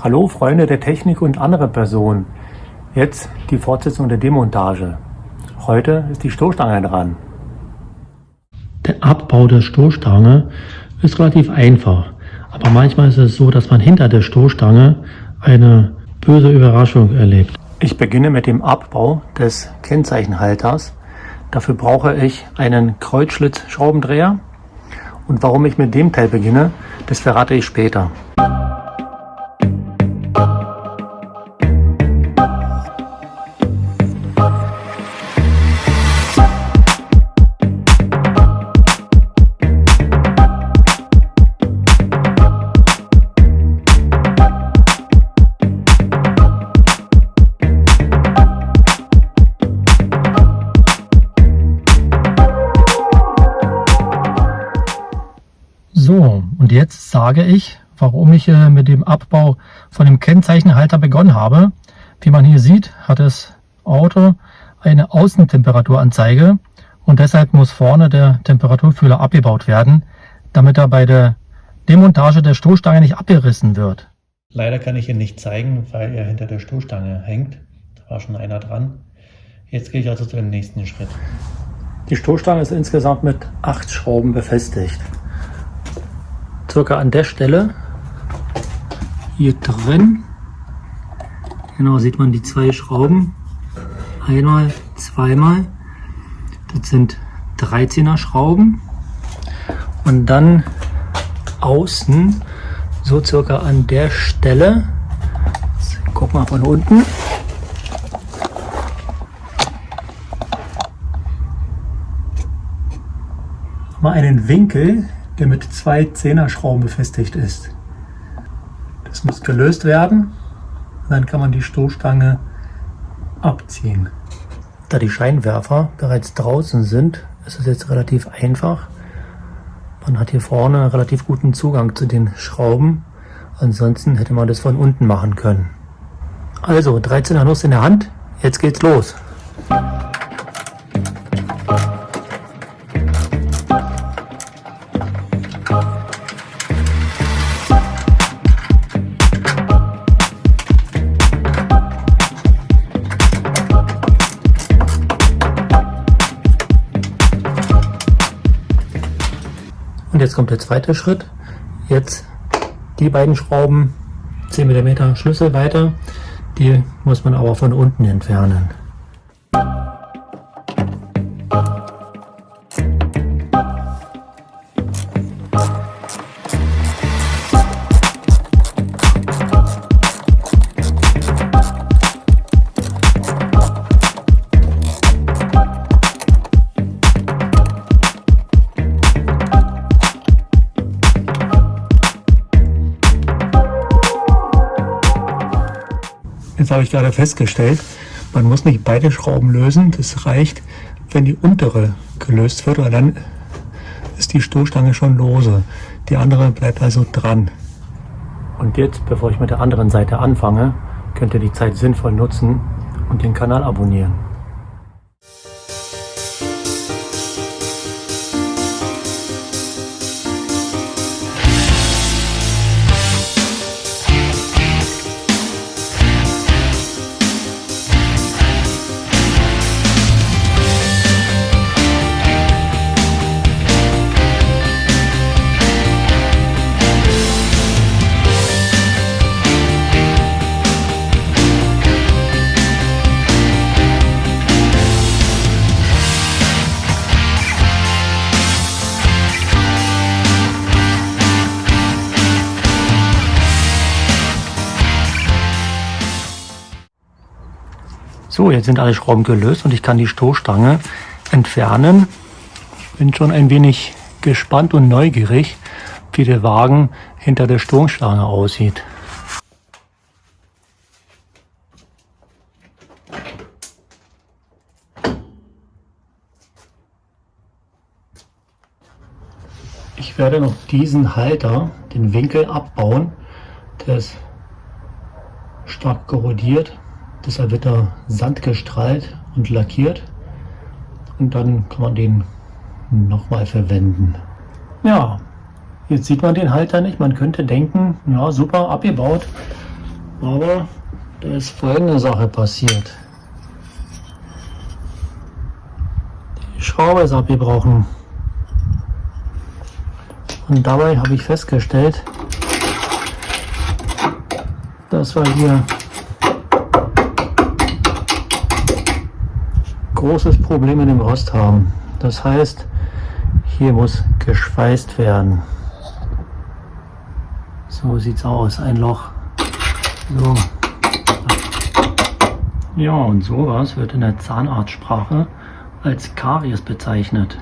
Hallo Freunde der Technik und andere Personen. Jetzt die Fortsetzung der Demontage. Heute ist die Stoßstange dran. Der Abbau der Stoßstange ist relativ einfach. Aber manchmal ist es so, dass man hinter der Stoßstange eine böse Überraschung erlebt. Ich beginne mit dem Abbau des Kennzeichenhalters. Dafür brauche ich einen Kreuzschlitzschraubendreher. Und warum ich mit dem Teil beginne, das verrate ich später. So, und jetzt sage ich, warum ich mit dem Abbau von dem Kennzeichenhalter begonnen habe. Wie man hier sieht, hat das Auto eine Außentemperaturanzeige und deshalb muss vorne der Temperaturfühler abgebaut werden, damit er bei der Demontage der Stoßstange nicht abgerissen wird. Leider kann ich ihn nicht zeigen, weil er hinter der Stoßstange hängt. Da war schon einer dran. Jetzt gehe ich also zu dem nächsten Schritt. Die Stoßstange ist insgesamt mit 8 Schrauben befestigt. Circa an der Stelle, hier drin, genau sieht man die 2 Schrauben, einmal, zweimal, das sind 13er Schrauben und dann außen, so circa an der Stelle, guck mal von unten, haben wir einen Winkel, der mit 2 10er-Schrauben befestigt ist. Das muss gelöst werden, dann kann man die Stoßstange abziehen. Da die Scheinwerfer bereits draußen sind, ist es jetzt relativ einfach. Man hat hier vorne relativ guten Zugang zu den Schrauben, ansonsten hätte man das von unten machen können. Also 13er Nuss in der Hand, jetzt geht's los. Und jetzt kommt der zweite Schritt. Jetzt die beiden Schrauben 10 mm Schlüssel weiter. Die muss man aber von unten entfernen. Jetzt habe ich gerade festgestellt, man muss nicht beide Schrauben lösen. Das reicht, wenn die untere gelöst wird, weil dann ist die Stoßstange schon lose. Die andere bleibt also dran. Und jetzt, bevor ich mit der anderen Seite anfange, könnt ihr die Zeit sinnvoll nutzen und den Kanal abonnieren. So, jetzt sind alle Schrauben gelöst und ich kann die Stoßstange entfernen. Ich bin schon ein wenig gespannt und neugierig, wie der Wagen hinter der Stoßstange aussieht. Ich werde noch diesen Halter, den Winkel abbauen. Der ist stark korrodiert. Deshalb wird er sandgestrahlt und lackiert und dann kann man den nochmal verwenden. Ja, jetzt sieht man den Halter nicht. Man könnte denken, ja super, abgebaut. Aber da ist folgende Sache passiert. Die Schraube ist abgebrochen. Und dabei habe ich festgestellt, dass wir hier großes Problem mit dem Rost haben. Das heißt, hier muss geschweißt werden. So sieht's aus, ein Loch. So. Ja, und sowas wird in der Zahnarztsprache als Karies bezeichnet.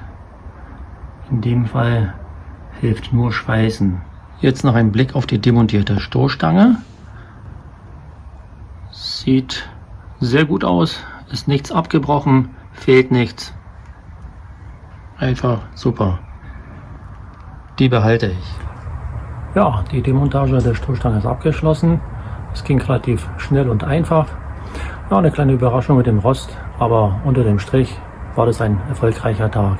In dem Fall hilft nur Schweißen. Jetzt noch ein Blick auf die demontierte Stoßstange. Sieht sehr gut aus, ist nichts abgebrochen, fehlt nichts. Einfach super. Die behalte ich. Ja, die Demontage der Stoßstange ist abgeschlossen. Es ging relativ schnell und einfach. Ja, eine kleine Überraschung mit dem Rost, aber unter dem Strich war das ein erfolgreicher Tag.